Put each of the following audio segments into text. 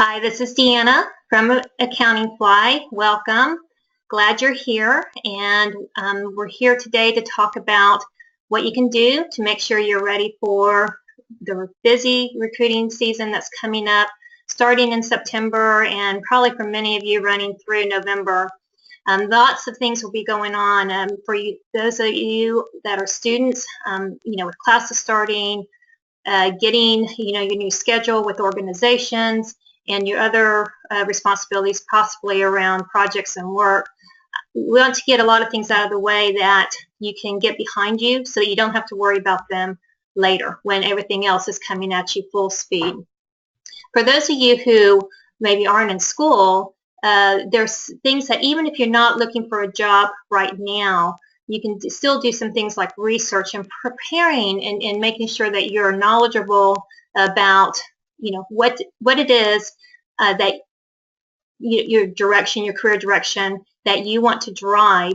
Hi, this is Deanna from Accounting Fly. Welcome. Glad you're here, and we're here today to talk about what you can do to make sure you're ready for the busy recruiting season that's coming up, starting in September and probably for many of you running through November. Lots of things will be going on for you, those of you that are students, with classes starting, getting your new schedule with organizations, and your other responsibilities possibly around projects and work. We want to get a lot of things out of the way that you can get behind you so that you don't have to worry about them later when everything else is coming at you full speed. For those of you who maybe aren't in school, there's things that even if you're not looking for a job right now, you can still do some things like research and preparing and making sure that you're knowledgeable about what it is that your direction, your career direction that you want to drive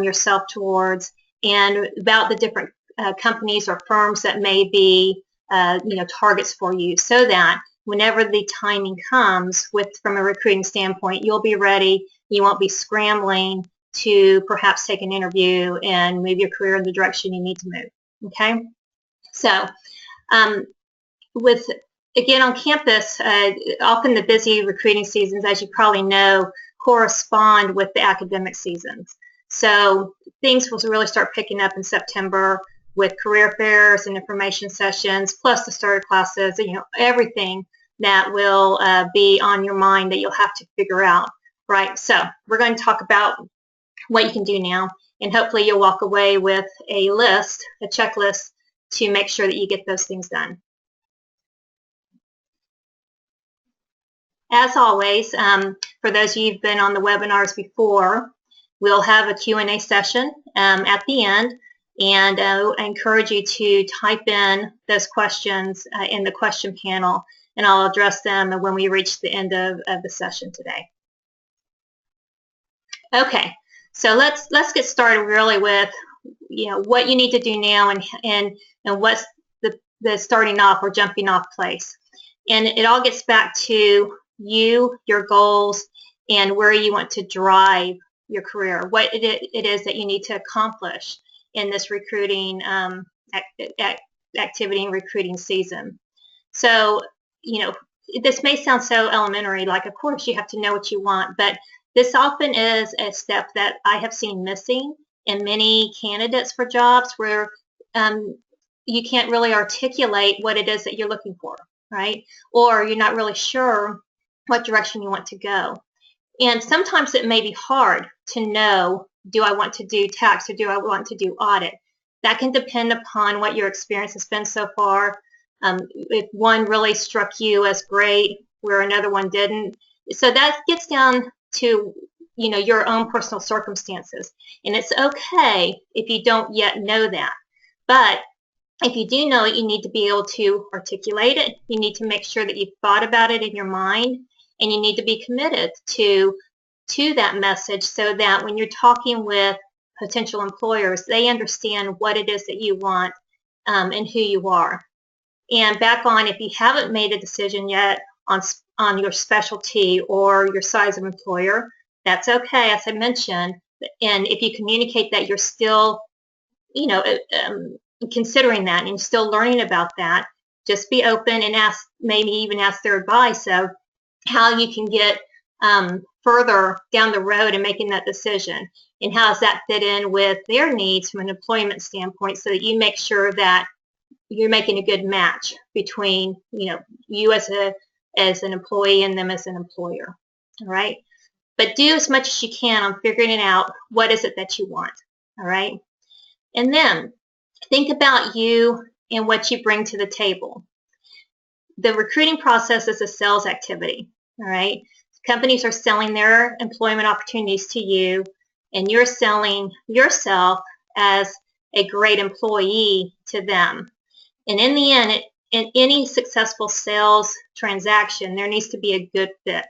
yourself towards, and about the different companies or firms that may be targets for you, so that whenever the timing comes from a recruiting standpoint, you'll be ready. You won't be scrambling to perhaps take an interview and move your career in the direction you need to move. Okay, so again, on campus, often the busy recruiting seasons, as you probably know, correspond with the academic seasons. So things will really start picking up in September with career fairs and information sessions, plus the starter classes, everything that will be on your mind that you'll have to figure out, right? So we're going to talk about what you can do now, and hopefully you'll walk away with a checklist to make sure that you get those things done. As always, for those of you who've been on the webinars before, we'll have a Q&A session at the end, and I encourage you to type in those questions in the question panel, and I'll address them when we reach the end of the session today. Okay, so let's get started really with what you need to do now and what's the starting off or jumping off place. And it all gets back to you, your goals, and where you want to drive your career, what it is that you need to accomplish in this recruiting activity and recruiting season. So, this may sound so elementary, like of course you have to know what you want, but this often is a step that I have seen missing in many candidates for jobs, where you can't really articulate what it is that you're looking for, right? Or you're not really sure what direction you want to go. And sometimes it may be hard to know, do I want to do tax or do I want to do audit? That can depend upon what your experience has been so far. If one really struck you as great where another one didn't. So that gets down to your own personal circumstances. And it's okay if you don't yet know that. But if you do know it, you need to be able to articulate it. You need to make sure that you've thought about it in your mind, and you need to be committed to that message, so that when you're talking with potential employers, they understand what it is that you want and who you are. And back on, if you haven't made a decision yet on your specialty or your size of employer, that's okay, as I mentioned. And if you communicate that you're still, considering that and still learning about that, just be open and maybe even ask their advice of how you can get further down the road in making that decision, and how does that fit in with their needs from an employment standpoint, so that you make sure that you're making a good match between you as an employee and them as an employer. All right, but do as much as you can on figuring it out. What is it that you want? All right, and then think about you and what you bring to the table. The recruiting process is a sales activity. All right, companies are selling their employment opportunities to you, and you're selling yourself as a great employee to them. And in the end, in any successful sales transaction, there needs to be a good fit.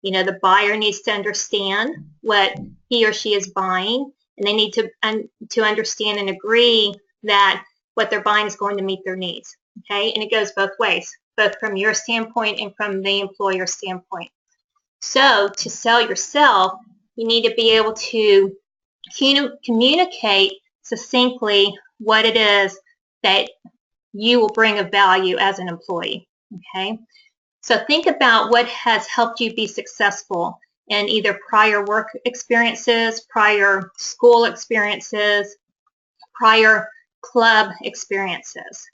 The buyer needs to understand what he or she is buying, and they need to understand and agree that what they're buying is going to meet their needs. Okay, and it goes both ways. both from your standpoint and from the employer standpoint. So to sell yourself, you need to be able to communicate succinctly what it is that you will bring of value as an employee. Okay, so think about what has helped you be successful in either prior work experiences, prior school experiences, prior club experiences.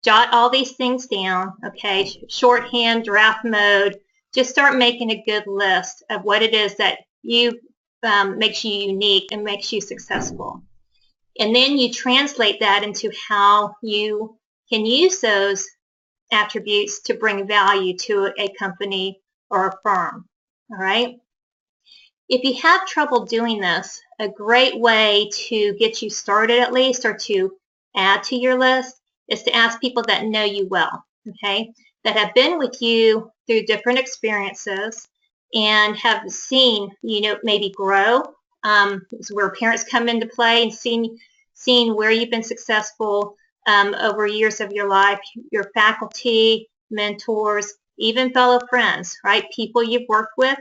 Jot all these things down, okay? Shorthand, draft mode. Just start making a good list of what it is that makes you unique and makes you successful. And then you translate that into how you can use those attributes to bring value to a company or a firm. All right. If you have trouble doing this, a great way to get you started at least, or to add to your list, is to ask people that know you well, okay, that have been with you through different experiences and have seen, maybe grow, where parents come into play, and seen where you've been successful over years of your life, your faculty, mentors, even fellow friends, right? People you've worked with,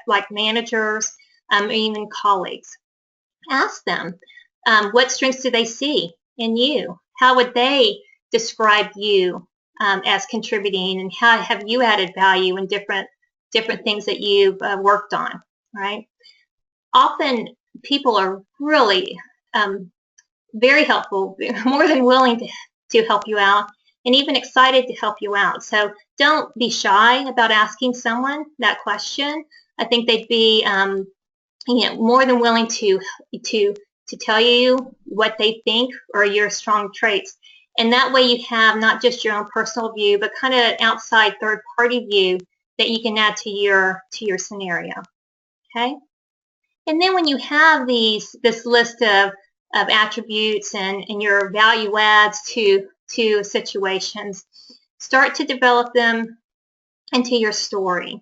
like managers, or even colleagues. Ask them, what strengths do they see in you? How would they describe you as contributing, and how have you added value in different things that you've worked on, right? Often people are really very helpful, more than willing to help you out, and even excited to help you out. So don't be shy about asking someone that question. I think they'd be more than willing to tell you what they think are your strong traits. And that way you have not just your own personal view, but kind of outside third-party view that you can add to your scenario. Okay? And then when you have this list of attributes and your value adds to situations, start to develop them into your story.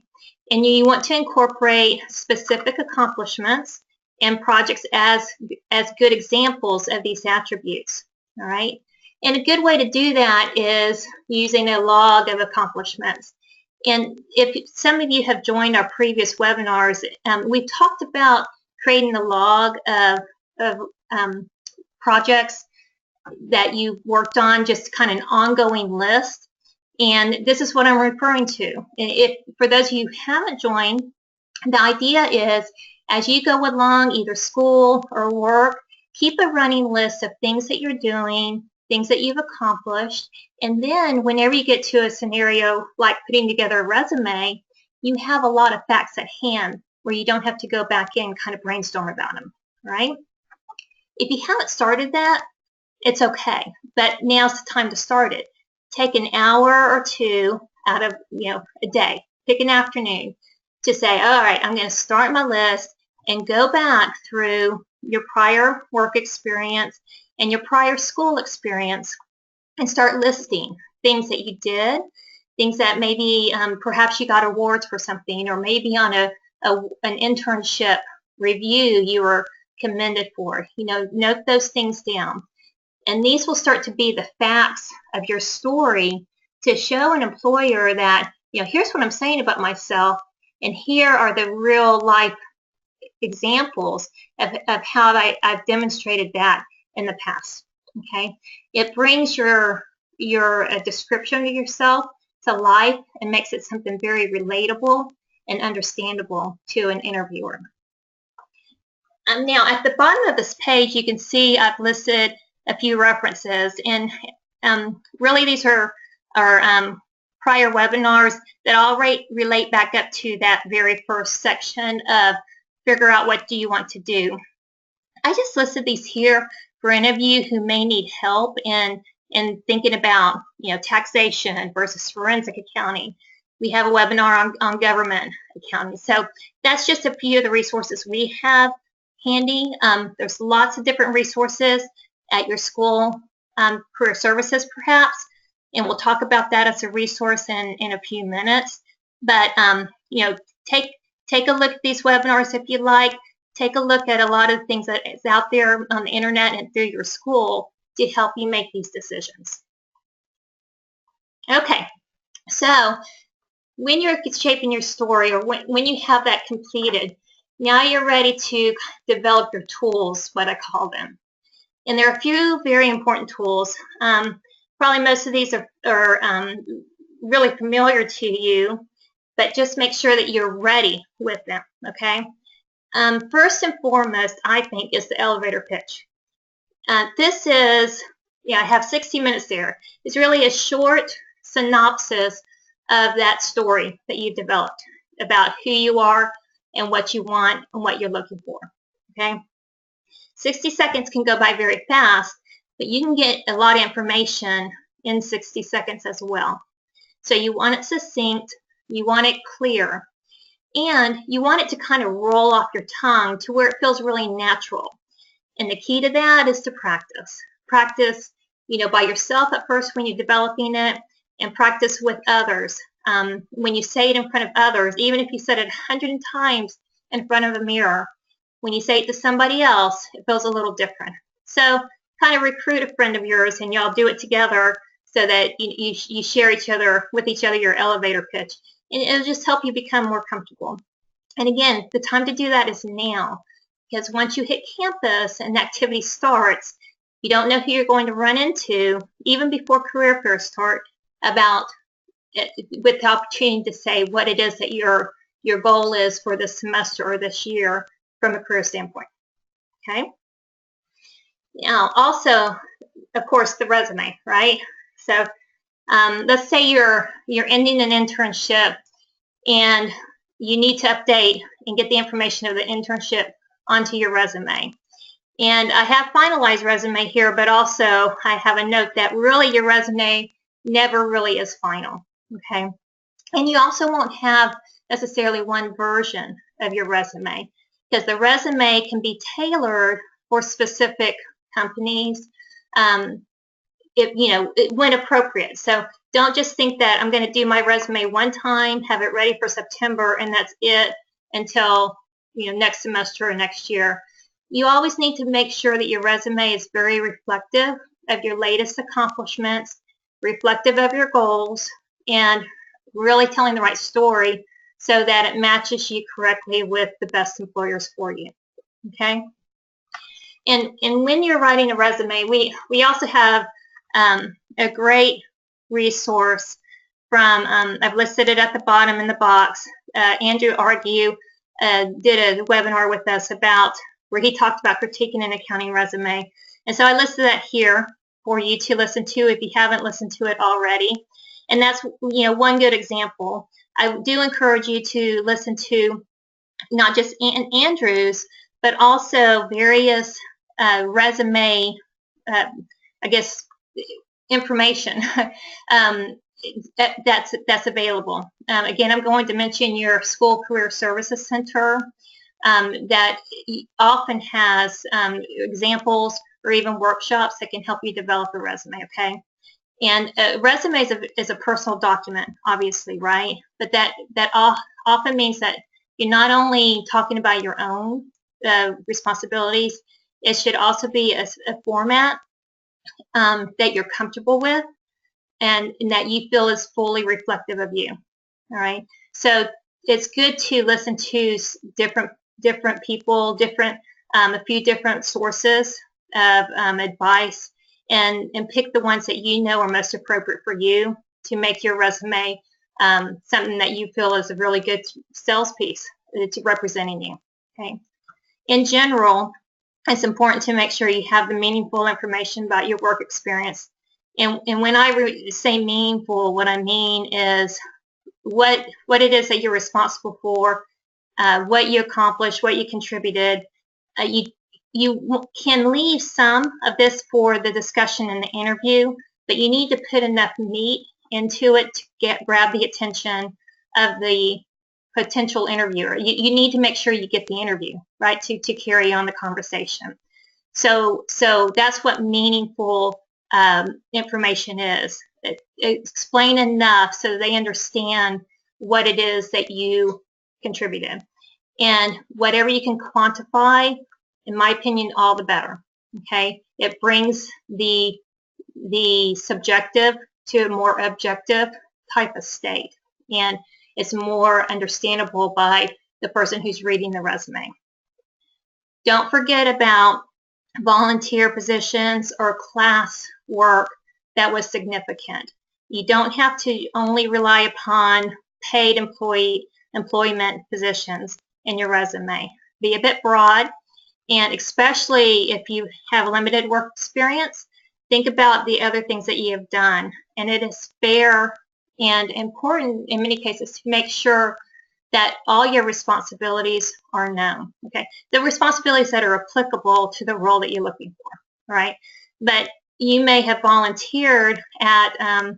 And you want to incorporate specific accomplishments and projects as good examples of these attributes. All right. And a good way to do that is using a log of accomplishments. And if some of you have joined our previous webinars, we've talked about creating a log of projects that you worked on, just kind of an ongoing list. And this is what I'm referring to. And for those of you who haven't joined, the idea is as you go along, either school or work, keep a running list of things that you're doing, things that you've accomplished, and then whenever you get to a scenario like putting together a resume, you have a lot of facts at hand where you don't have to go back in and kind of brainstorm about them, right? If you haven't started that, it's okay, but now's the time to start it. Take an hour or two out of a day, pick an afternoon to say, all right, I'm going to start my list and go back through your prior work experience and your prior school experience and start listing things that you did, things that maybe perhaps you got awards for something, or maybe on an internship review you were commended for. Note those things down. And these will start to be the facts of your story to show an employer that, here's what I'm saying about myself, and here are the real life examples of how I've demonstrated that in the past. Okay, it brings your description of yourself to life and makes it something very relatable and understandable to an interviewer. Now, at the bottom of this page, you can see I've listed a few references, and really these are prior webinars that all relate back up to that very first section of figure out what do you want to do. I just listed these here for any of you who may need help in thinking about taxation versus forensic accounting. We have a webinar on government accounting. So that's just a few of the resources we have handy. There's lots of different resources at your school, career services perhaps, and we'll talk about that as a resource in a few minutes. But take a look at these webinars if you like. Take a look at a lot of things that is out there on the internet and through your school to help you make these decisions. Okay, So when you're shaping your story, or when you have that completed, now you're ready to develop your tools, what I call them. And there are a few very important tools. Probably most of these are really familiar to you, but just make sure that you're ready with them, okay? First and foremost, I think, is the elevator pitch. This is, I have 60 minutes there. It's really a short synopsis of that story that you developed about who you are and what you want and what you're looking for, okay? 60 seconds can go by very fast, but you can get a lot of information in 60 seconds as well. So you want it succinct, you want it clear, and you want it to kind of roll off your tongue to where it feels really natural. And the key to that is to practice. Practice, by yourself at first when you're developing it, and practice with others. When you say it in front of others, even if you said it 100 times in front of a mirror, when you say it to somebody else, it feels a little different. So kind of recruit a friend of yours and y'all do it together so that you share with each other your elevator pitch. And it'll just help you become more comfortable. And again, the time to do that is now, because once you hit campus and the activity starts, you don't know who you're going to run into, even before career fairs start, with the opportunity to say what it is that your goal is for this semester or this year from a career standpoint. Okay. Now, also, of course, the resume, right? So let's say you're ending an internship and you need to update and get the information of the internship onto your resume. And I have finalized resume here, but also I have a note that really your resume never really is final, okay? And you also won't have necessarily one version of your resume, because the resume can be tailored for specific companies when appropriate. So don't just think that I'm going to do my resume one time, have it ready for September, and that's it until next semester or next year. You always need to make sure that your resume is very reflective of your latest accomplishments, reflective of your goals, and really telling the right story so that it matches you correctly with the best employers for you. Okay? And when you're writing a resume, we also have a great resource from, I've listed it at the bottom in the box. Andrew Argue did a webinar with us about where he talked about critiquing an accounting resume. And so I listed that here for you to listen to if you haven't listened to it already. And that's one good example. I do encourage you to listen to not just Andrew's, but also various resume, information that's available. Again, I'm going to mention your School Career Services Center that often has examples or even workshops that can help you develop a resume, okay? And a resume is a personal document, obviously, right? But that often means that you're not only talking about your own responsibilities, it should also be a format that you're comfortable with and that you feel is fully reflective of you, all right? So it's good to listen to different people, a few different sources of advice, and pick the ones that you know are most appropriate for you to make your resume something that you feel is a really good sales piece to representing you. Okay. In general, it's important to make sure you have the meaningful information about your work experience. And when I say meaningful, what I mean is what it is that you're responsible for, what you accomplished, what you contributed. You can leave some of this for the discussion in the interview, but you need to put enough meat into it to grab the attention of the potential interviewer. You need to make sure you get the interview, right, to carry on the conversation. So that's what meaningful information is. Explain enough so they understand what it is that you contributed. And whatever you can quantify, in my opinion, all the better. Okay, it brings the subjective to a more objective type of state, and it's more understandable by the person who's reading the resume. Don't forget about volunteer positions or class work that was significant. You don't have to only rely upon paid employment positions in your resume. Be a bit broad, and especially if you have limited work experience, think about the other things that you have done. And it is fair and important in many cases to make sure that all your responsibilities are known. Okay, the responsibilities that are applicable to the role that you're looking for, right? But you may have volunteered at, I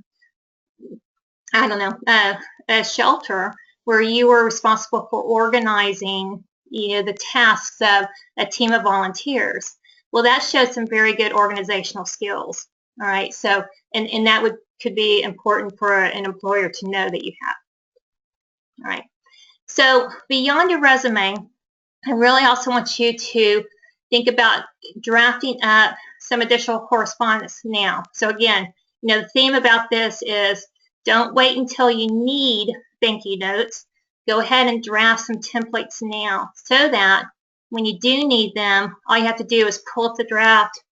don't know, a shelter where you were responsible for organizing, the tasks of a team of volunteers. Well, that shows some very good organizational skills. All right, so and that could be important for an employer to know that you have. All right. So beyond your resume, I really also want you to think about drafting up some additional correspondence now. So again, the theme about this is don't wait until you need thank you notes. Go ahead and draft some templates now so that when you do need them, all you have to do is pull up the draft,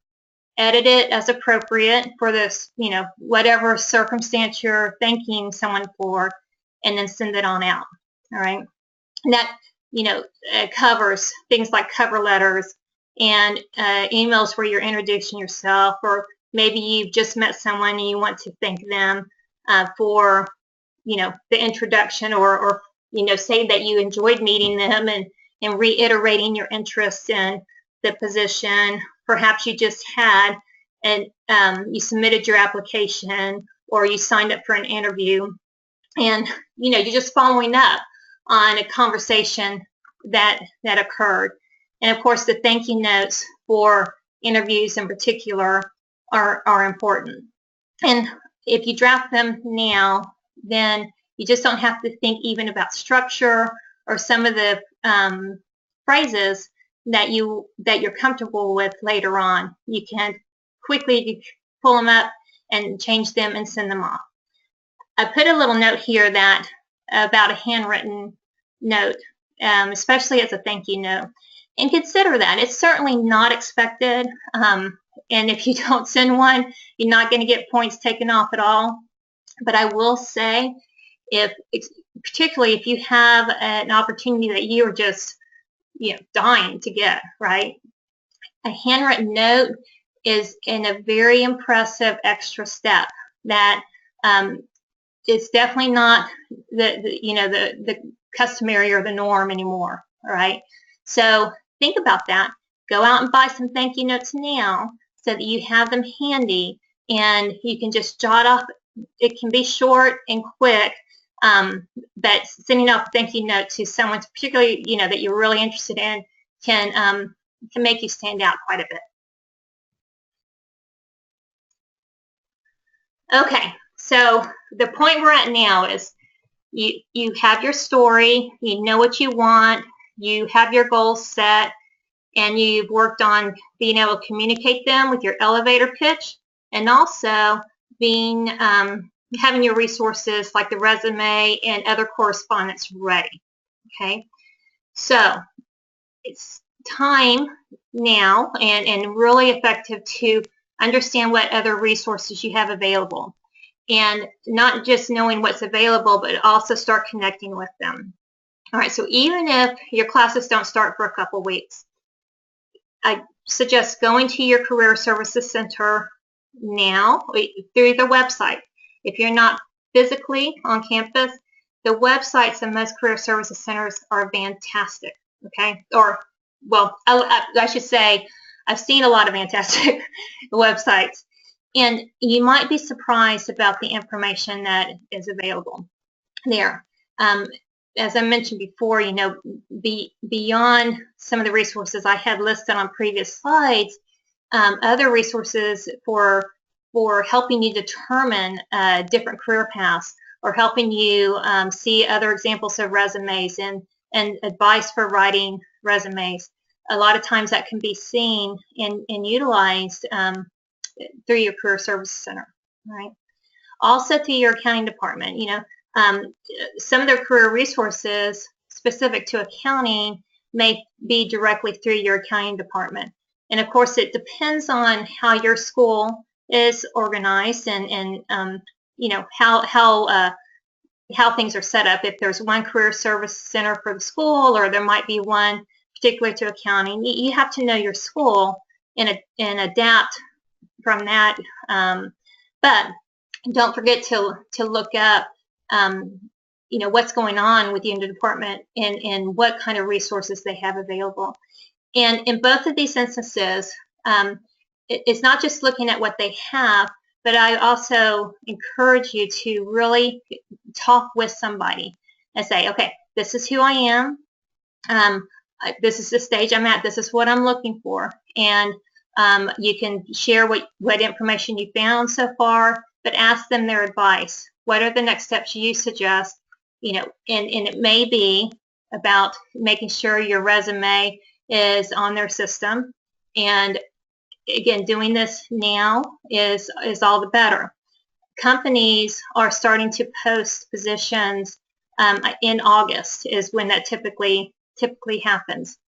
edit it as appropriate for this, whatever circumstance you're thanking someone for, and then send it on out. All right. And that, covers things like cover letters and emails where you're introducing yourself, or maybe you've just met someone and you want to thank them for, the introduction, or say that you enjoyed meeting them and reiterating your interest in the position. Perhaps you just had and you submitted your application, or you signed up for an interview, and you're just following up on a conversation that occurred. And of course, the thank you notes for interviews in particular are important. And if you draft them now, then you just don't have to think even about structure or some of the phrases that you're comfortable with later on. You can quickly pull them up and change them and send them off. I put a little note here that about a handwritten note, especially as a thank you note. And consider that. It's certainly not expected. And if you don't send one, you're not going to get points taken off at all. But I will say, particularly if you have an opportunity that you are just dying to get, right? A handwritten note is in a very impressive extra step that it's definitely not the customary or the norm anymore. All right. So think about that. Go out and buy some thank you notes now so that you have them handy and you can just jot off. It can be short and quick, but sending off a thank you note to someone, particularly that you're really interested in, can make you stand out quite a bit. Okay, so the point we're at now is you have your story, you know what you want, you have your goals set, and you've worked on being able to communicate them with your elevator pitch, and also having your resources like the resume and other correspondence ready. Okay, so it's time now and really effective to understand what other resources you have available, and not just knowing what's available, but also start connecting with them. All right, so even if your classes don't start for a couple weeks, I suggest going to your Career Services Center now through the website. If you're not physically on campus, the websites of most Career Services Centers are fantastic, okay? Or, well, I should say, I've seen a lot of fantastic websites, and you might be surprised about the information that is available there. As I mentioned before, beyond some of the resources I had listed on previous slides, other resources for helping you determine different career paths, or helping you see other examples of resumes and advice for writing resumes. A lot of times that can be seen and utilized through your Career Services Center. Right? also through your accounting department. Some of their career resources specific to accounting may be directly through your accounting department. And of course, it depends on how your school is organized and how things are set up. If there's one career service center for the school, or there might be one particular to accounting, you have to know your school and adapt from that. But don't forget to look up what's going on with the department and what kind of resources they have available. And in both of these instances, it's not just looking at what they have, but I also encourage you to really talk with somebody and say, okay, this is who I am. This is the stage I'm at. This is what I'm looking for. And you can share what information you found so far, but ask them their advice. What are the next steps you suggest? And it may be about making sure your resume is on their system. And again, doing this now is all the better. Companies are starting to post positions in August is when that typically happens.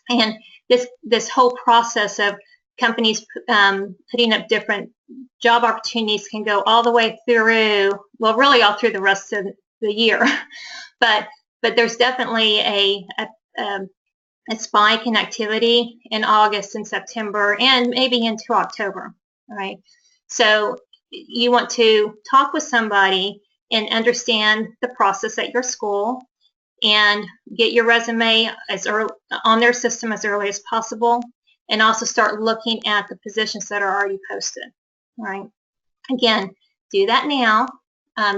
And this whole process of companies putting up different job opportunities can go all the way through, well, really all through the rest of the year. But there's definitely a spike in activity in August and September and maybe into October, right? So you want to talk with somebody and understand the process at your school and get your resume on their system as early as possible, and also start looking at the positions that are already posted, right? Again, do that now.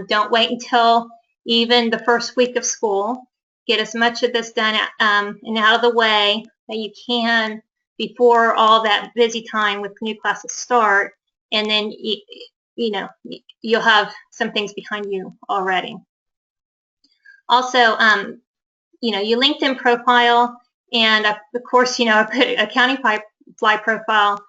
Don't wait until even the first week of school. Get as much of this done and out of the way that you can before all that busy time with new classes start, and then you'll have some things behind you already. Also, your LinkedIn profile, and of course, I put Accounting Fly profile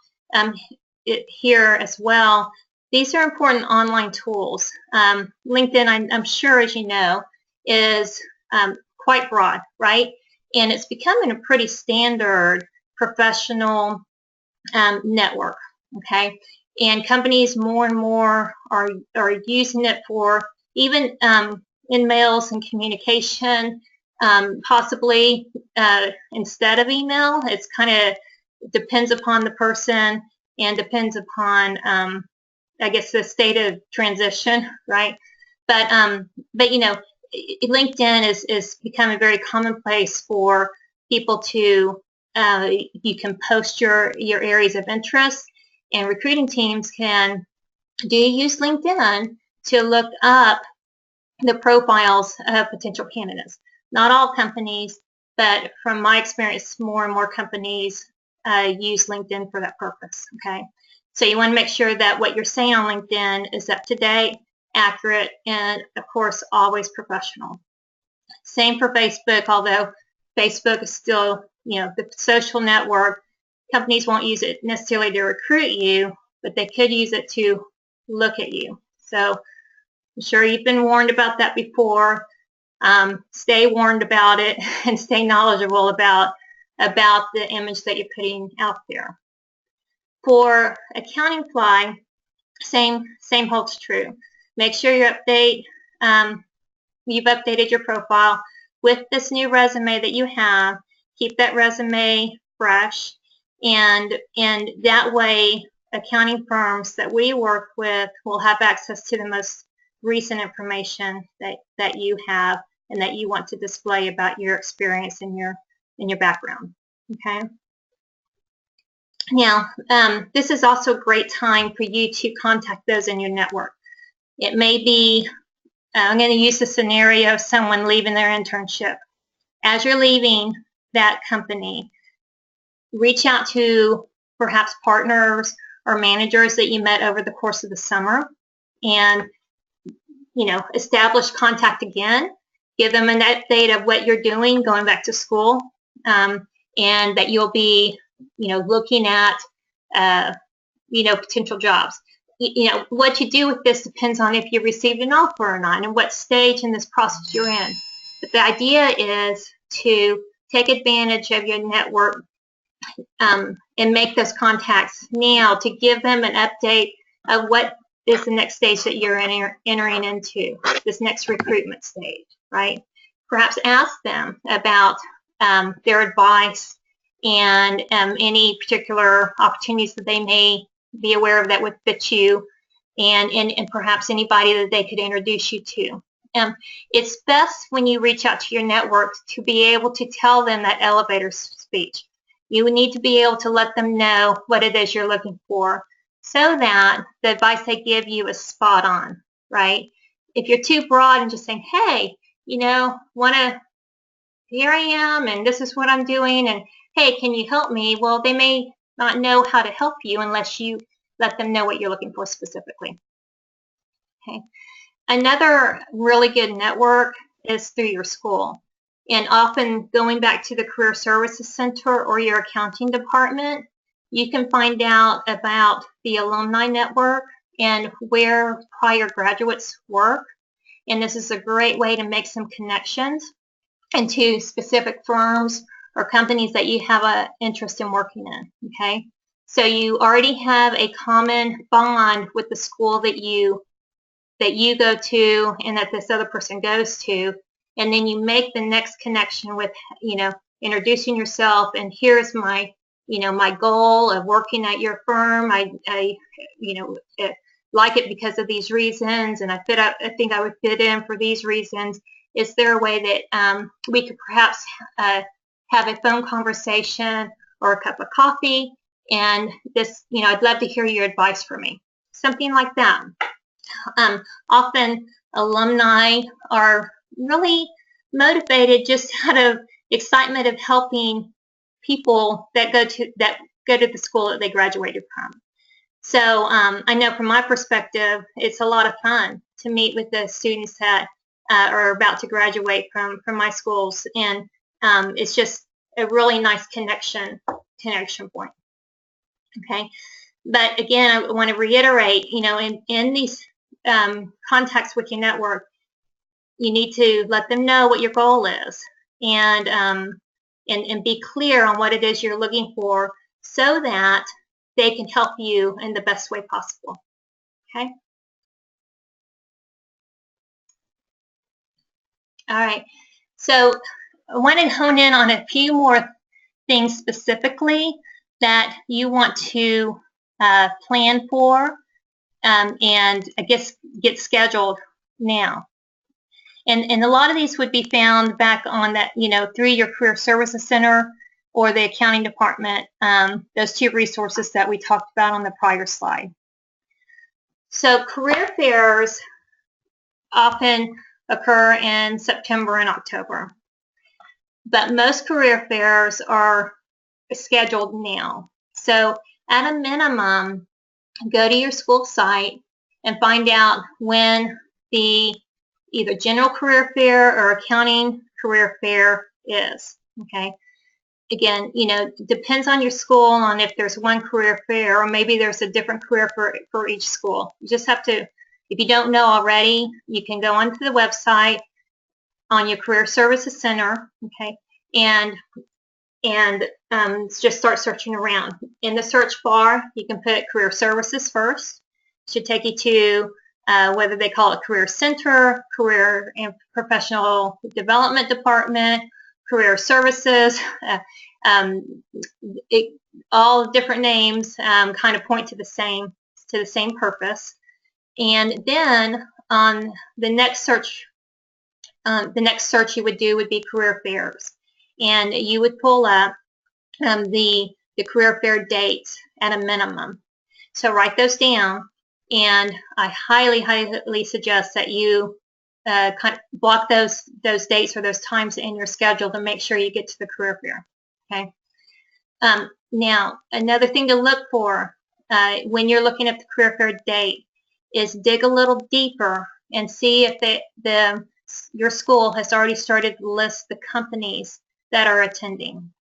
here as well. These are important online tools. LinkedIn, I'm sure, as you know, is quite broad, right? And it's becoming a pretty standard professional network, okay? And companies more and more are using it for even emails and communication, possibly instead of email. It's kind of depends upon the person and depends upon, I guess, the state of transition, right? But LinkedIn is becoming very commonplace for people to, you can post your areas of interest, and recruiting teams can use LinkedIn to look up the profiles of potential candidates. Not all companies, but from my experience, more and more companies use LinkedIn for that purpose, okay? So you want to make sure that what you're saying on LinkedIn is up to date, accurate, and of course always professional. Same for Facebook, although Facebook is still, the social network. Companies won't use it necessarily to recruit you, but they could use it to look at you. So I'm sure you've been warned about that before. Stay warned about it and stay knowledgeable about the image that you're putting out there. For Accounting Fly, same holds true. Make sure you've updated your profile with this new resume that you have. Keep that resume fresh, and that way accounting firms that we work with will have access to the most recent information that you have and that you want to display about your experience and your background. Okay. Now, this is also a great time for you to contact those in your network. It may be, I'm going to use the scenario of someone leaving their internship. As you're leaving that company, reach out to perhaps partners or managers that you met over the course of the summer, and establish contact again. Give them an update of what you're doing going back to school, and that you'll be looking at potential jobs. what you do with this depends on if you received an offer or not and what stage in this process you're in. But the idea is to take advantage of your network and make those contacts now to give them an update of what is the next stage that you're entering into, this next recruitment stage, right? Perhaps ask them about their advice and any particular opportunities that they may be aware of that would fit you, and perhaps anybody that they could introduce you to. It's best when you reach out to your network to be able to tell them that elevator speech. You need to be able to let them know what it is you're looking for so that the advice they give you is spot on, right? If you're too broad and just saying, hey, here I am and this is what I'm doing and hey, can you help me? Well, they may not know how to help you unless you let them know what you're looking for specifically. Okay. Another really good network is through your school. And often going back to the Career Services Center or your accounting department, you can find out about the alumni network and where prior graduates work. And this is a great way to make some connections into specific firms or companies that you have an interest in working in, okay? So you already have a common bond with the school that you go to and that this other person goes to, and then you make the next connection with, introducing yourself, and here's my, my goal of working at your firm. I like it because of these reasons, and I think I would fit in for these reasons. Is there a way that we could perhaps have a phone conversation or a cup of coffee? And this, I'd love to hear your advice for me. Something like that. Often alumni are really motivated just out of excitement of helping people that go to the school that they graduated from. So I know from my perspective, it's a lot of fun to meet with the students that are about to graduate from my schools, and it's just a really nice connection point. Okay, but again, I want to reiterate, in these contacts with your network, you need to let them know what your goal is, and be clear on what it is you're looking for so that they can help you in the best way possible. Okay. All right. So I want to hone in on a few more things specifically that you want to plan for and I guess get scheduled now. And a lot of these would be found back on that, through your Career Services Center or the accounting department, those two resources that we talked about on the prior slide. So career fairs often occur in September and October, but most career fairs are scheduled now. So at a minimum, go to your school site and find out when the either general career fair or accounting career fair is. Okay. Again, depends on your school on if there's one career fair or maybe there's a different career for each school. You just have to, if you don't know already, you can go onto the website on your Career Services Center, okay, and just start searching around. In the search bar, you can put Career Services first. It should take you to whether they call it Career Center, Career and Professional Development Department, Career Services, all different names kind of point to the same purpose. And then on the next search you would do would be career fairs, and you would pull up the career fair dates at a minimum. So write those down, and I highly suggest that you kind of block those dates or those times in your schedule to make sure you get to the career fair. Okay. Now, another thing to look for when you're looking at the career fair date is dig a little deeper and see if your school has already started to list the companies that are attending.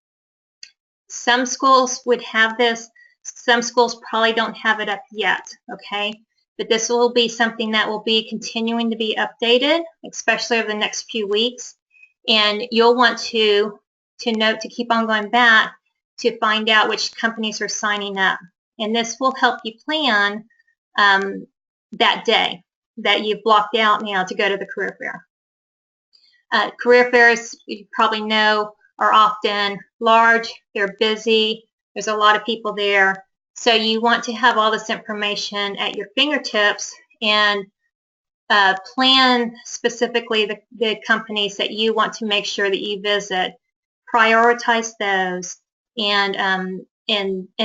Some schools would have this Some schools probably don't have it up yet, okay? But this will be something that will be continuing to be updated, especially over the next few weeks. And you'll want to note to keep on going back to find out which companies are signing up. And this will help you plan that day that you've blocked out now to go to the career fair. Career fairs, you probably know, are often large, they're busy, there's a lot of people there. So you want to have all this information at your fingertips and plan specifically the companies that you want to make sure that you visit. Prioritize those, and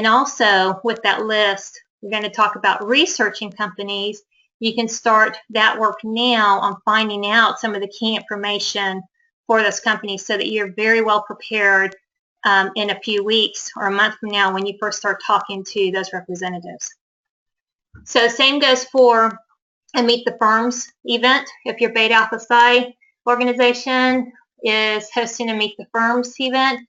also with that list, we're going to talk about researching companies. You can start that work now on finding out some of the key information for those companies so that you're very well prepared in a few weeks or a month from now when you first start talking to those representatives. So same goes for a Meet the Firms event. If your Beta Alpha Psi organization is hosting a Meet the Firms event,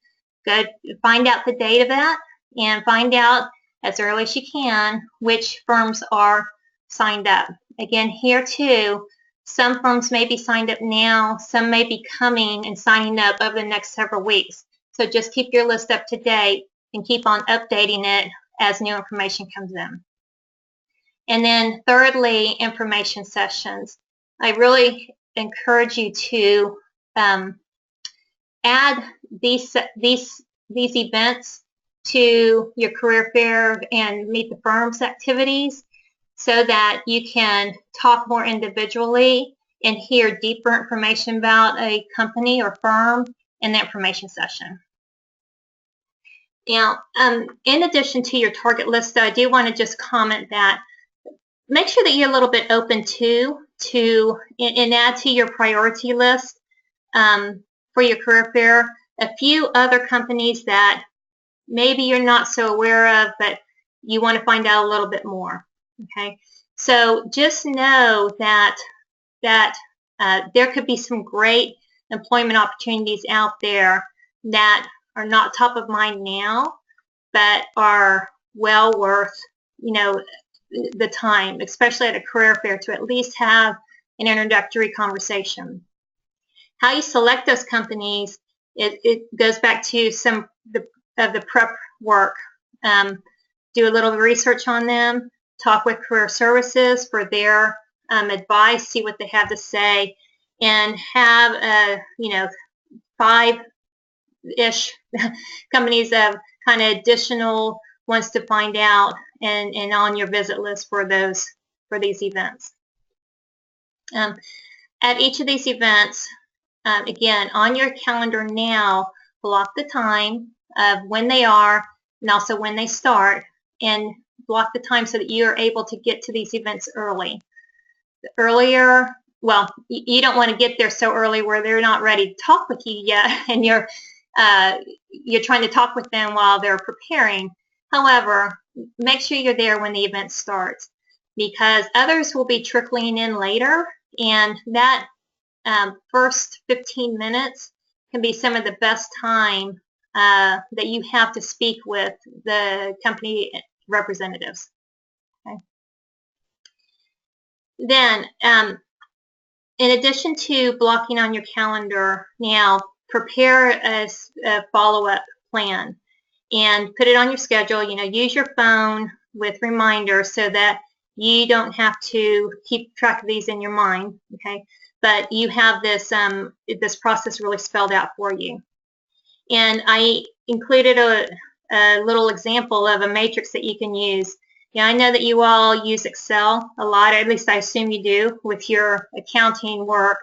go find out the date of that and find out as early as you can which firms are signed up. Again, here too, some firms may be signed up now, some may be coming and signing up over the next several weeks. So just keep your list up to date and keep on updating it as new information comes in. And then thirdly, information sessions. I really encourage you to add these events to your career fair and Meet the Firms activities so that you can talk more individually and hear deeper information about a company or firm in the information session. Now, in addition to your target list, though, I do want to just comment that make sure that you're a little bit open and add to your priority list for your career fair a few other companies that maybe you're not so aware of, but you want to find out a little bit more. Okay, so just know that there could be some great employment opportunities out there that are not top of mind now, but are well worth, the time, especially at a career fair, to at least have an introductory conversation. How you select those companies, it goes back to some of the prep work. Do a little research on them, talk with Career Services for their advice, see what they have to say, and have 5-ish companies of kind of additional ones to find out and on your visit list for these events. At each of these events, again, on your calendar now, block the time of when they are and also when they start, and block the time so that you're able to get to these events early. The earlier, well, you don't want to get there so early where they're not ready to talk with you yet, and you're trying to talk with them while they're preparing. However, make sure you're there when the event starts, because others will be trickling in later, and that first 15 minutes can be some of the best time that you have to speak with the company representatives. Okay. Then, in addition to blocking on your calendar now, prepare a follow-up plan and put it on your schedule. Use your phone with reminders so that you don't have to keep track of these in your mind, okay? But you have this process really spelled out for you. And I included a little example of a matrix that you can use. I know that you all use Excel a lot, or at least I assume you do with your accounting work.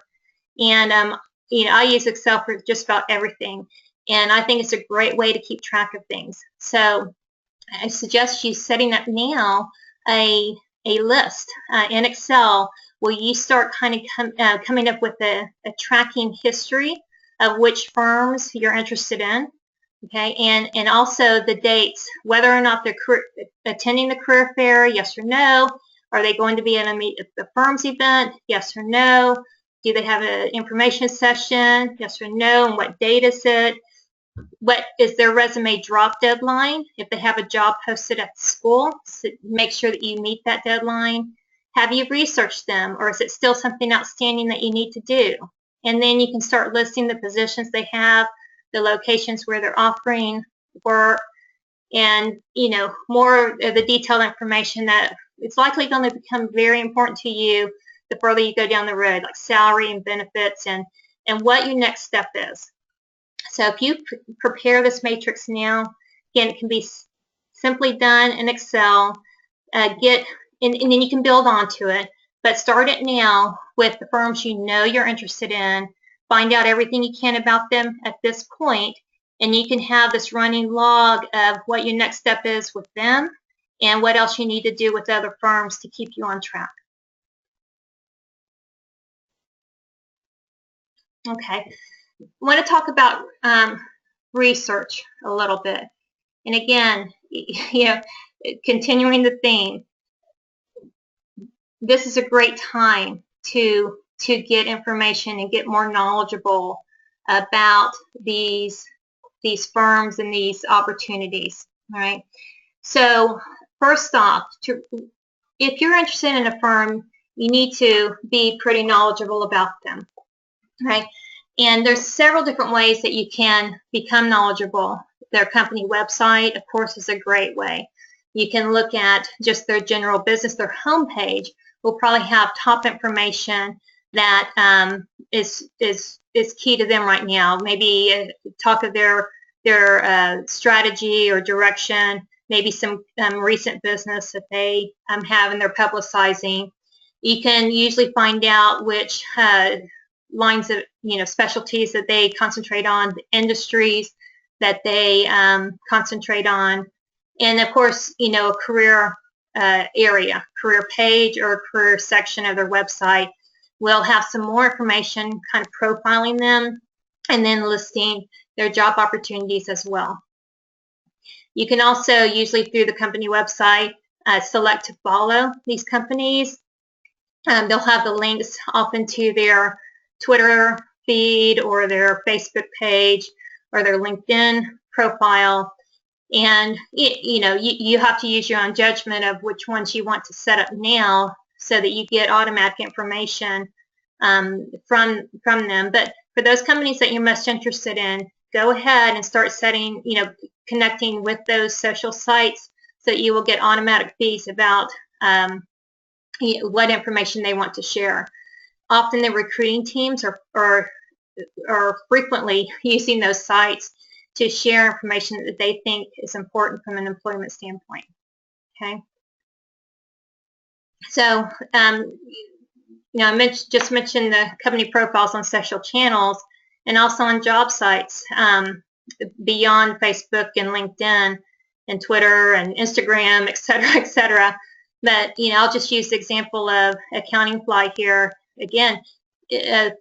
And I use Excel for just about everything. And I think it's a great way to keep track of things. So I suggest you setting up now a list in Excel where you start kind of coming up with a tracking history of which firms you're interested in, okay, and also the dates, whether or not they're attending the career fair, yes or no. Are they going to be in a Meet the Firms event, yes or no? Do they have an information session, yes or no, and what date is it? what is their resume drop deadline? If they have a job posted at the school, so make sure that you meet that deadline. Have you researched them, or is it still something outstanding that you need to do? And then you can start listing the positions they have, the locations where they're offering work, and more of the detailed information that it's likely going to become very important to you the further you go down the road, like salary and benefits and what your next step is. So if you prepare this matrix now, again, it can be simply done in Excel. And then you can build onto it, but start it now with the firms you're interested in. Find out everything you can about them at this point, and you can have this running log of what your next step is with them and what else you need to do with other firms to keep you on track. Okay, I want to talk about research a little bit. And again, continuing the theme, this is a great time to get information and get more knowledgeable about these firms and these opportunities. All right. So first off, if you're interested in a firm, you need to be pretty knowledgeable about them. Right. And there's several different ways that you can become knowledgeable. Their company website, of course, is a great way. You can look at just their general business. Their homepage will probably have top information that is key to them right now. Maybe talk of their strategy or direction, maybe some recent business that they have and they're publicizing. You can usually find out which lines of specialties that they concentrate on, the industries that they concentrate on, and of course a career area, career page or career section of their website will have some more information kind of profiling them and then listing their job opportunities as well. You can also usually through the company website select to follow these companies. They'll have the links often to their Twitter feed or their Facebook page or their LinkedIn profile, and you have to use your own judgment of which ones you want to set up now so that you get automatic information from them. But for those companies that you're most interested in, go ahead and start setting, connecting with those social sites so that you will get automatic feeds about what information they want to share. Often the recruiting teams are frequently using those sites to share information that they think is important from an employment standpoint. Okay. So, I just mentioned the company profiles on social channels and also on job sites beyond Facebook and LinkedIn and Twitter and Instagram, et cetera. But, I'll just use the example of Accounting Fly here. Again,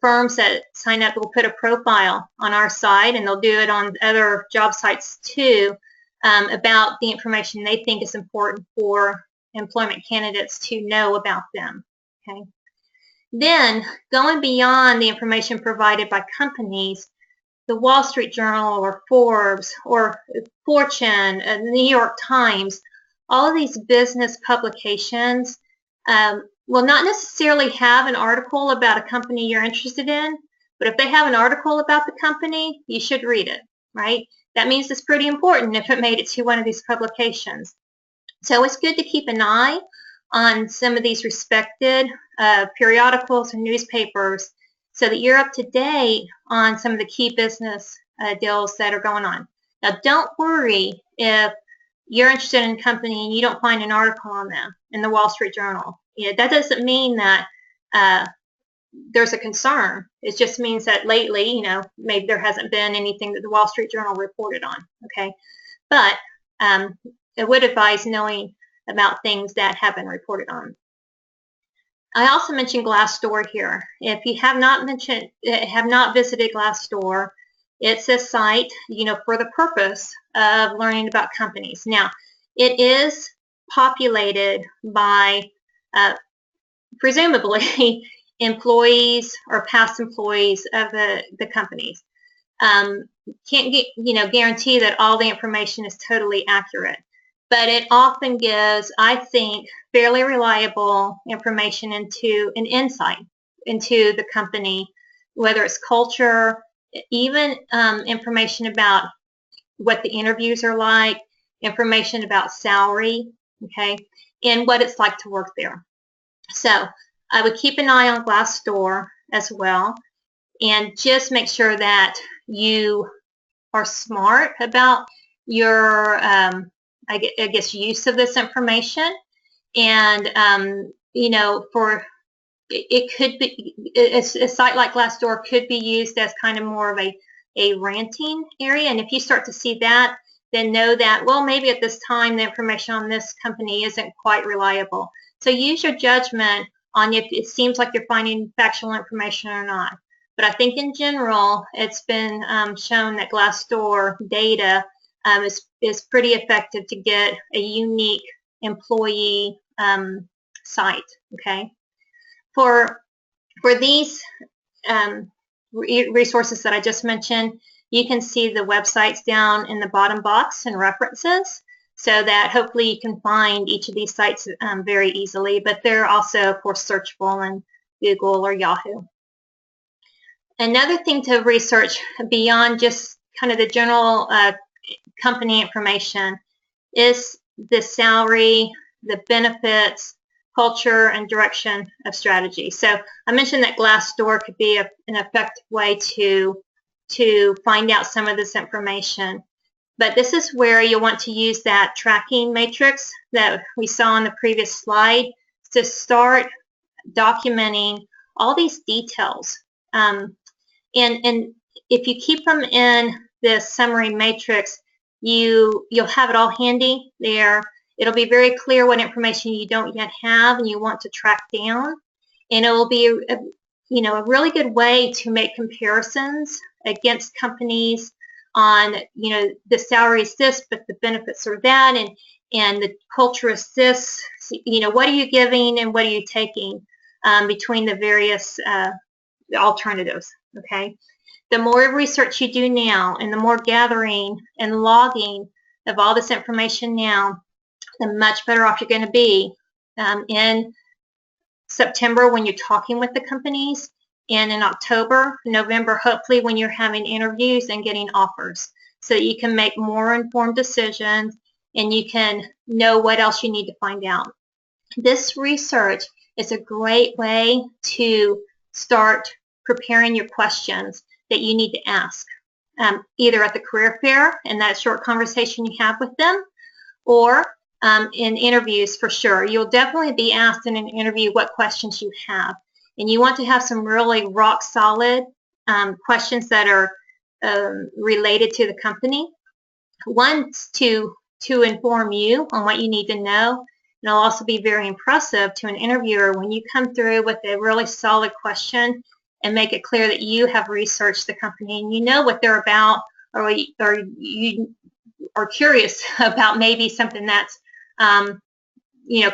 firms that sign up will put a profile on our site, and they'll do it on other job sites too, about the information they think is important for employment candidates to know about them. Okay. Then, going beyond the information provided by companies, the Wall Street Journal or Forbes or Fortune, the New York Times, all of these business publications will not necessarily have an article about a company you're interested in, but if they have an article about the company, you should read it, right? That means it's pretty important if it made it to one of these publications. So it's good to keep an eye on some of these respected periodicals and newspapers so that you're up to date on some of the key business deals that are going on. Now, don't worry if you're interested in a company and you don't find an article on them in the Wall Street Journal. That doesn't mean that there's a concern. It just means that lately, maybe there hasn't been anything that the Wall Street Journal reported on. Okay, but I would advise knowing about things that have been reported on. I also mentioned Glassdoor here. If you have not visited Glassdoor, it's a site, for the purpose of learning about companies. Now, it is populated by presumably employees or past employees of the companies. can't guarantee that all the information is totally accurate, but it often gives, I think, fairly reliable information into an insight into the company, whether it's culture, even information about what the interviews are like, information about salary, okay, and what it's like to work there. So I would keep an eye on Glassdoor as well, and just make sure that you are smart about your, I guess, use of this information. And, for it could be, a site like Glassdoor could be used as kind of more of a ranting area. And if you start to see that, then know that, well, maybe at this time the information on this company isn't quite reliable. So use your judgment on if it seems like you're finding factual information or not. But I think in general, it's been shown that Glassdoor data is pretty effective to get a unique employee site. Okay, for these resources that I just mentioned, you can see the websites down in the bottom box and references, so that hopefully you can find each of these sites very easily. But they're also, of course, searchable in Google or Yahoo. Another thing to research beyond just kind of the general company information is the salary, the benefits, culture, and direction of strategy. So I mentioned that Glassdoor could be an effective way to find out some of this information. But this is where you'll want to use that tracking matrix that we saw on the previous slide to start documenting all these details. And if you keep them in this summary matrix, you'll have it all handy there. It'll be very clear what information you don't yet have and you want to track down. And it will be a really good way to make comparisons against companies on, the salary is this, but the benefits are that, and the culture is this. What are you giving and what are you taking between the various alternatives, okay? The more research you do now and the more gathering and logging of all this information now, the much better off you're going to be in September when you're talking with the companies, and in October, November, hopefully when you're having interviews and getting offers, so you can make more informed decisions and you can know what else you need to find out. This research is a great way to start preparing your questions that you need to ask, either at the career fair in that short conversation you have with them, or in interviews for sure. You'll definitely be asked in an interview what questions you have. And you want to have some really rock solid questions that are related to the company. One, to inform you on what you need to know. And it'll also be very impressive to an interviewer when you come through with a really solid question and make it clear that you have researched the company and you know what they're about, or you are curious about maybe something that's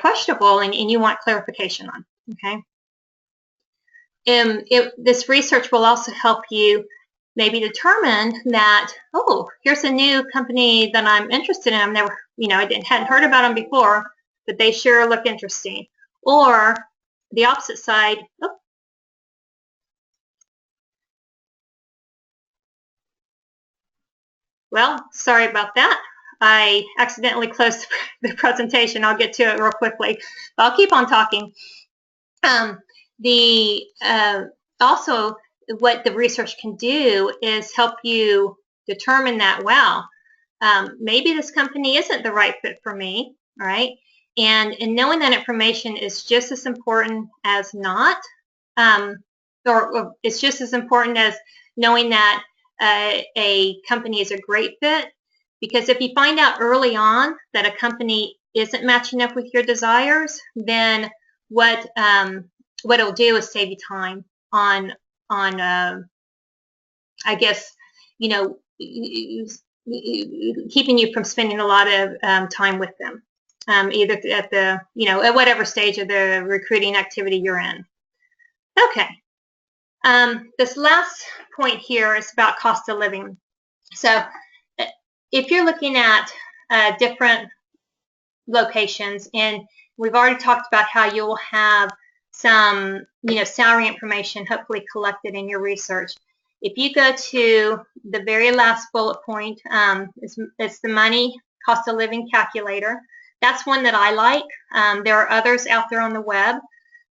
questionable and you want clarification on. Okay. This research will also help you maybe determine that, oh, here's a new company that I'm interested in. I've never, I hadn't heard about them before, but they sure look interesting. Or the opposite side, oh, well, sorry about that. I accidentally closed the presentation. I'll get to it real quickly. But I'll keep on talking. Also, what the research can do is help you determine that, wow, maybe this company isn't the right fit for me, all right? And knowing that information is just as important as not, or it's just as important as knowing that a company is a great fit. Because if you find out early on that a company isn't matching up with your desires, then what it'll do is save you time on I guess, keeping you from spending a lot of time with them, either at the, at whatever stage of the recruiting activity you're in. Okay. This last point here is about cost of living. So if you're looking at different locations, and we've already talked about how you'll have some, salary information hopefully collected in your research. If you go to the very last bullet point, it's the money cost of living calculator. That's one that I like. There are others out there on the web,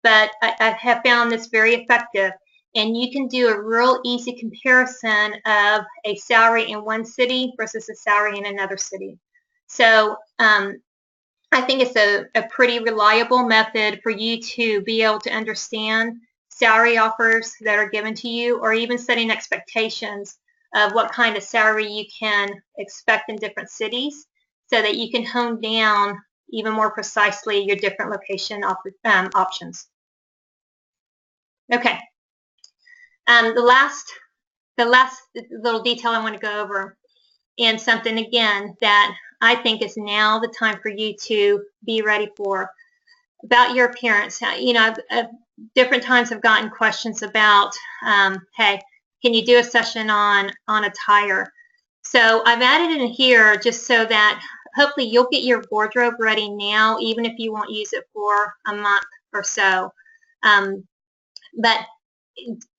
but I have found this very effective. And you can do a real easy comparison of a salary in one city versus a salary in another city. So I think it's a pretty reliable method for you to be able to understand salary offers that are given to you, or even setting expectations of what kind of salary you can expect in different cities, so that you can hone down even more precisely your different location options. Okay. The last little detail I want to go over, and something again that I think is now the time for you to be ready for, about your appearance. Different times I've gotten questions about, hey, can you do a session on attire? So I've added in here just so that hopefully you'll get your wardrobe ready now, even if you won't use it for a month or so. But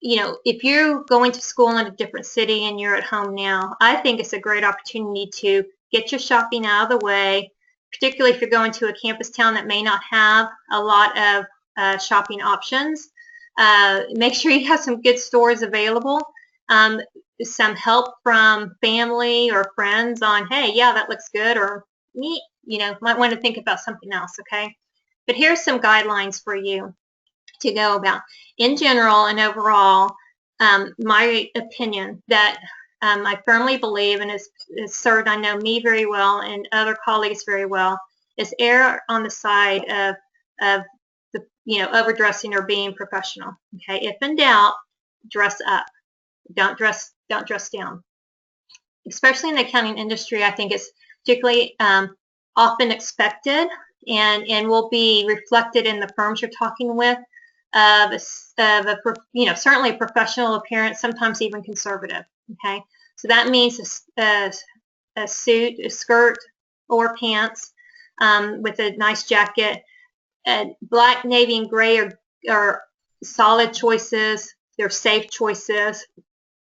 if you're going to school in a different city and you're at home now, I think it's a great opportunity to get your shopping out of the way, particularly if you're going to a campus town that may not have a lot of shopping options. Make sure you have some good stores available. Some help from family or friends on, hey, yeah, that looks good, or might want to think about something else, okay? But here's some guidelines for you to go about. In general and overall, my opinion that I firmly believe, and has served, I know, me very well and other colleagues very well, is err on the side of the overdressing or being professional. Okay, if in doubt, dress up. Don't dress down. Especially in the accounting industry, I think it's particularly often expected and will be reflected in the firms you're talking with, of certainly a professional appearance, sometimes even conservative. Okay, so that means a suit, a skirt, or pants with a nice jacket. Black, navy, and gray are solid choices. They're safe choices.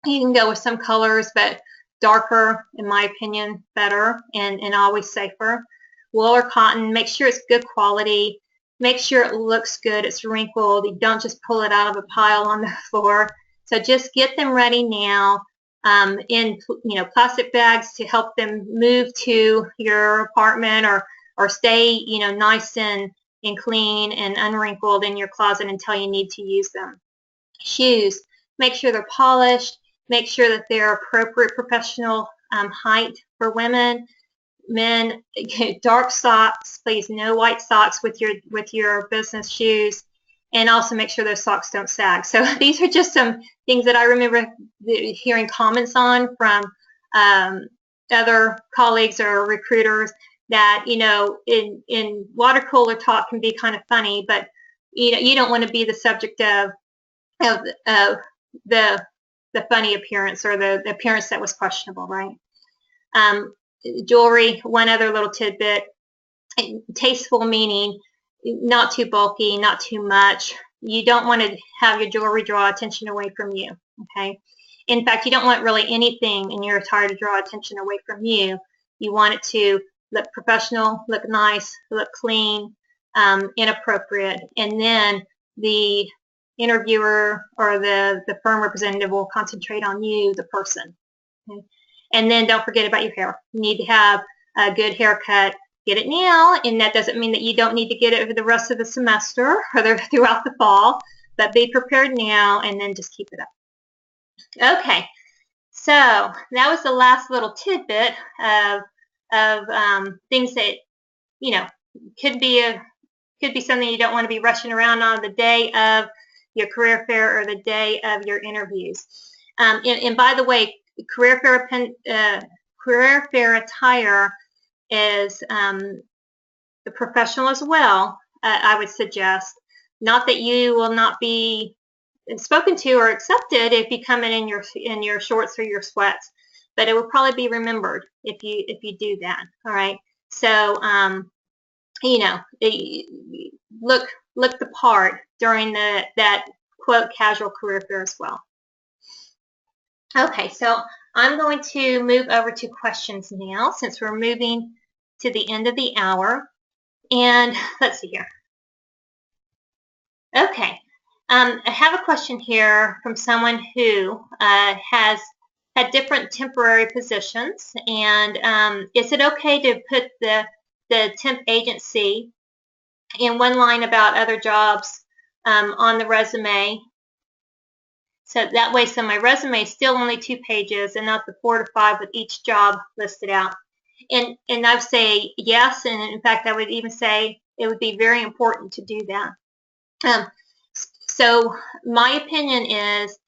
You can go with some colors, but darker, in my opinion, better and always safer. Wool or cotton, make sure it's good quality. Make sure it looks good, it's wrinkled. You don't just pull it out of a pile on the floor. So just get them ready now in plastic bags to help them move to your apartment, or stay nice and clean and unwrinkled in your closet until you need to use them. Shoes, make sure they're polished. Make sure that they're appropriate professional height for women. Men, dark socks, please. No white socks with your business shoes, and also make sure those socks don't sag. So these are just some things that I remember hearing comments on from other colleagues or recruiters, that in water cooler talk can be kind of funny, but you don't want to be the subject of the funny appearance, or the appearance that was questionable, right? Jewelry, one other little tidbit, tasteful meaning not too bulky, not too much. You don't want to have your jewelry draw attention away from you, okay? In fact, you don't want really anything in your attire to draw attention away from you. You want it to look professional, look nice, look clean, inappropriate, and then the interviewer or the firm representative will concentrate on you, the person. Okay? And then don't forget about your hair. You need to have a good haircut. Get it now, and that doesn't mean that you don't need to get it for the rest of the semester or throughout the fall, but be prepared now and then just keep it up. Okay, so that was the last little tidbit of things that could be something you don't want to be rushing around on the day of your career fair or the day of your interviews. And by the way, career fair attire is professional as well. I would suggest, not that you will not be spoken to or accepted if you come in your shorts or your sweats, but it will probably be remembered if you do that. All right. So you know, look the part during that quote casual career fair as well. Okay, so I'm going to move over to questions now since we're moving to the end of the hour. And let's see here. Okay, I have a question here from someone who has had different temporary positions, and is it okay to put the temp agency in one line about other jobs on the resume? So that way, so my resume is still only 2 pages and not the 4 to 5 with each job listed out. And I would say yes, and in fact, I would even say it would be very important to do that. So my opinion is,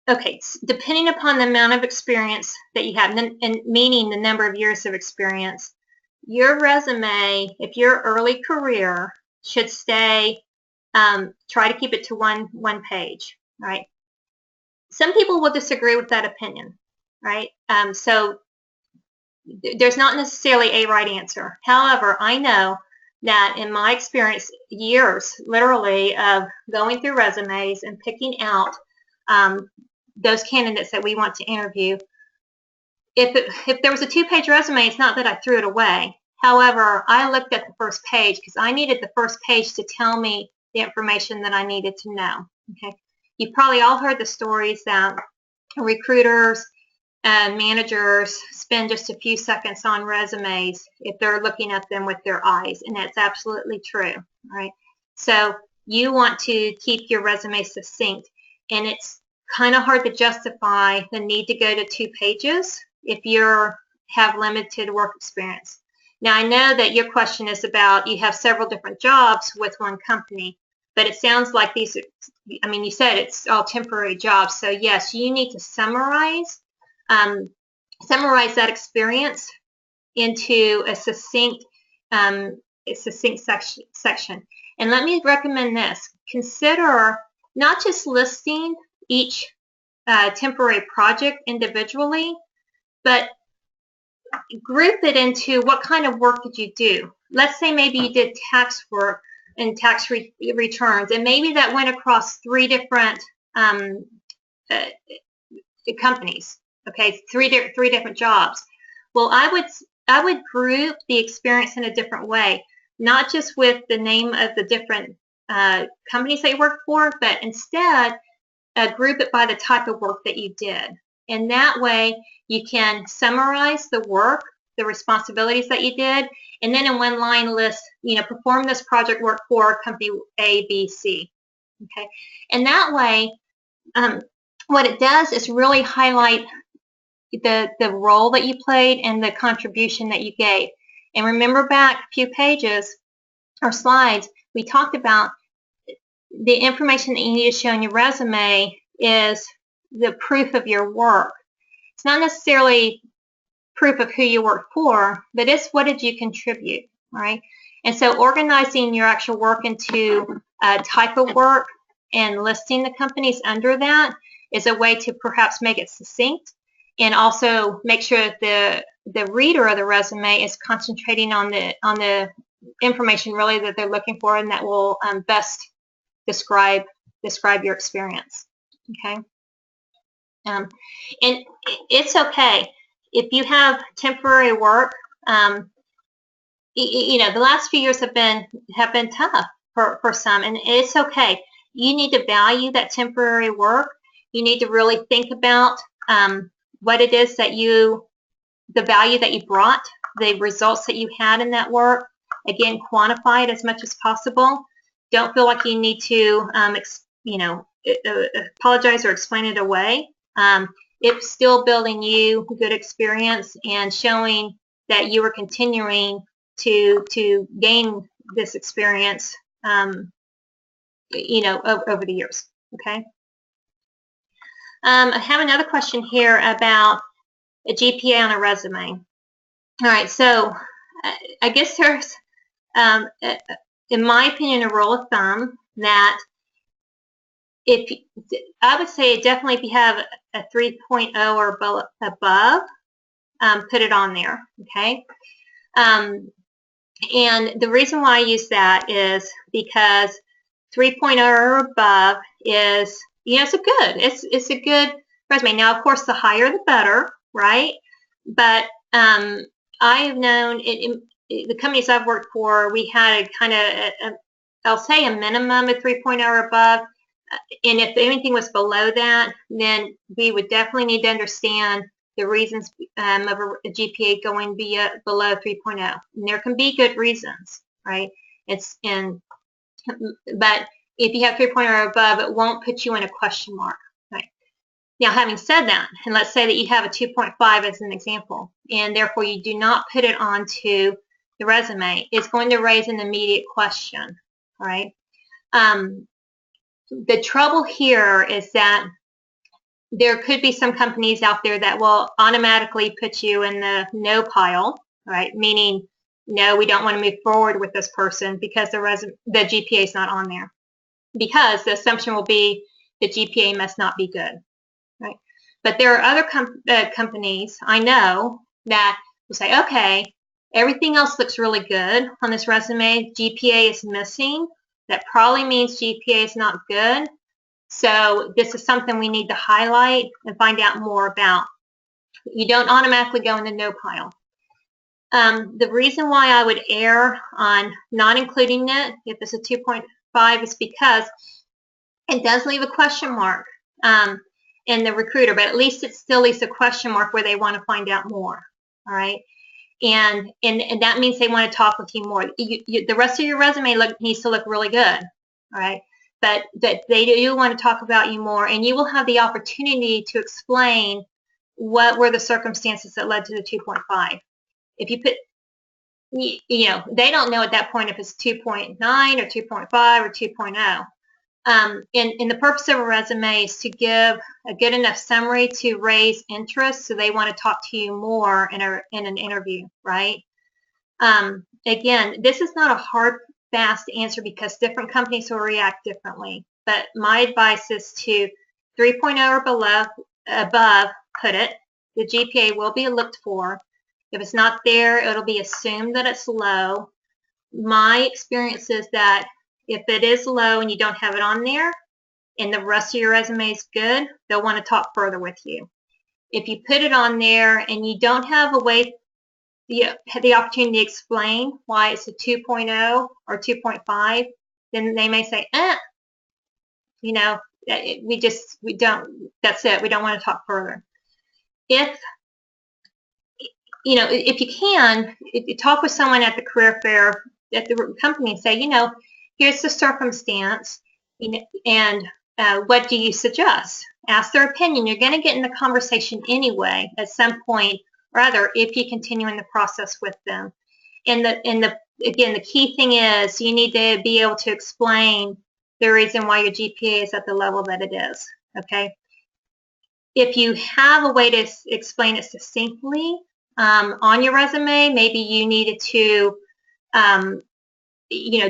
okay, depending upon the amount of experience that you have, and meaning the number of years of experience, your resume, if you're early career, should stay, try to keep it to one page, right? Some people will disagree with that opinion, right? So there's not necessarily a right answer. However, I know that in my experience, years literally of going through resumes and picking out those candidates that we want to interview, if there was a 2-page resume, it's not that I threw it away. However, I looked at the first page because I needed the first page to tell me the information that I needed to know. Okay, you've probably all heard the stories that recruiters and managers spend just a few seconds on resumes if they're looking at them with their eyes, and that's absolutely true, right? So you want to keep your resume succinct, and it's kind of hard to justify the need to go to 2 pages if you have limited work experience. Now, I know that your question is about you have several different jobs with one company, but it sounds like these, I mean, you said it's all temporary jobs, so yes, you need to summarize that experience into a succinct section. And let me recommend this. Consider not just listing each temporary project individually, but group it into what kind of work did you do. Let's say maybe you did tax work and tax returns, and maybe that went across 3 different companies. Okay, three different jobs. Well, I would group the experience in a different way, not just with the name of the different companies that you work for, but instead group it by the type of work that you did. And that way you can summarize the work, the responsibilities that you did, and then in one line list, perform this project work for company A, B, C. Okay, and that way, what it does is really highlight the role that you played and the contribution that you gave. And remember back a few pages or slides, we talked about the information that you need to show in your resume is the proof of your work. It's not necessarily proof of who you work for, but it's what did you contribute, right? And so organizing your actual work into a type of work and listing the companies under that is a way to perhaps make it succinct, and also make sure that the reader of the resume is concentrating on the information really that they're looking for, and that will best describe your experience. Okay, and it's okay if you have temporary work. The last few years have been tough for some, and it's okay. You need to value that temporary work. You need to really think about what it is that the value that you brought, the results that you had in that work. Again, quantify it as much as possible. Don't feel like you need to, apologize or explain it away. It's still building you good experience and showing that you are continuing to gain this experience, over the years. Okay. I have another question here about a GPA on a resume. All right, so I guess there's, in my opinion, a rule of thumb that if I would say definitely if you have a 3.0 or above, put it on there, okay? And the reason why I use that is because 3.0 or above is, it's a good resume. Now, of course, the higher the better, right? But I have known the companies I've worked for, we had a kind of, I'll say a minimum of 3.0 or above. And if anything was below that, then we would definitely need to understand the reasons of a GPA going below 3.0. And there can be good reasons, right? But if you have 3.0 or above, it won't put you in a question mark, right? Now, having said that, and let's say that you have a 2.5 as an example, and therefore you do not put it onto the resume, it's going to raise an immediate question, all right? The trouble here is that there could be some companies out there that will automatically put you in the no pile, right? Meaning, no, we don't want to move forward with this person because the GPA is not on there. Because the assumption will be the GPA must not be good, right? But there are other companies I know that will say, okay, everything else looks really good on this resume. GPA is missing. That probably means GPA is not good. So this is something we need to highlight and find out more about. You don't automatically go in the no pile. The reason why I would err on not including it if it's a 2.5 is because it does leave a question mark in the recruiter, but at least it still leaves a question mark where they want to find out more. All right. And that means they want to talk with you more. The rest of your resume needs to look really good. All right. But they do want to talk about you more, and you will have the opportunity to explain what were the circumstances that led to the 2.5. If you put, they don't know at that point if it's 2.9 or 2.5 or 2.0. And the purpose of a resume is to give a good enough summary to raise interest, so they want to talk to you more in an interview, right? Again, this is not a hard, fast answer because different companies will react differently. But my advice is to 3.0 or above, put it. The GPA will be looked for. If it's not there, it'll be assumed that it's low. My experience is that if it is low and you don't have it on there and the rest of your resume is good, they'll want to talk further with you. If you put it on there and you don't have a way, the opportunity to explain why it's a 2.0 or 2.5, then they may say, we don't, that's it. We don't want to talk further. If you can, talk with someone at the career fair at the company and say, here's the circumstance, and what do you suggest? Ask their opinion. You're going to get in the conversation anyway at some point or other if you continue in the process with them. And again, the key thing is you need to be able to explain the reason why your GPA is at the level that it is. Okay. If you have a way to explain it succinctly on your resume, maybe you needed to,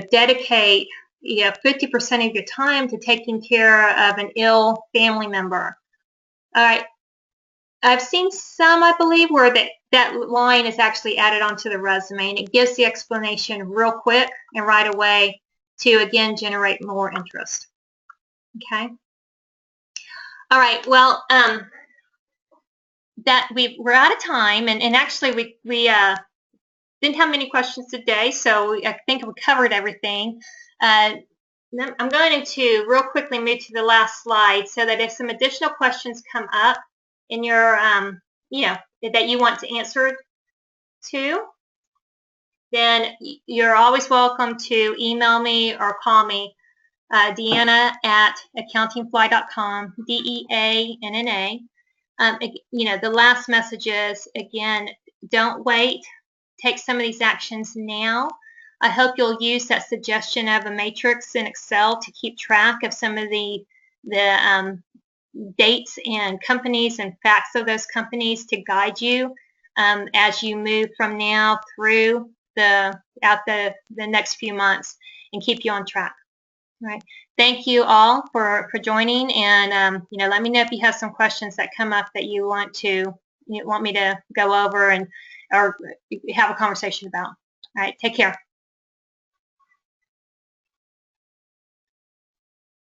dedicate 50% of your time to taking care of an ill family member. All right. I've seen some, I believe, where that line is actually added onto the resume, and it gives the explanation real quick and right away to, again, generate more interest. Okay. All right. Well, we're out of time, and actually we didn't have many questions today, so I think we covered everything. I'm going to real quickly move to the last slide so that if some additional questions come up in your, that you want to answer to, then you're always welcome to email me or call me, Deanna@accountingfly.com, DEANNA. The last message is, again, don't wait. Take some of these actions now. I hope you'll use that suggestion of a matrix in Excel to keep track of some of the dates and companies and facts of those companies to guide you as you move from now through the next few months and keep you on track. All right. thank you all for joining, and let me know if you have some questions that come up that you want me to go over or have a conversation about. All right, take care.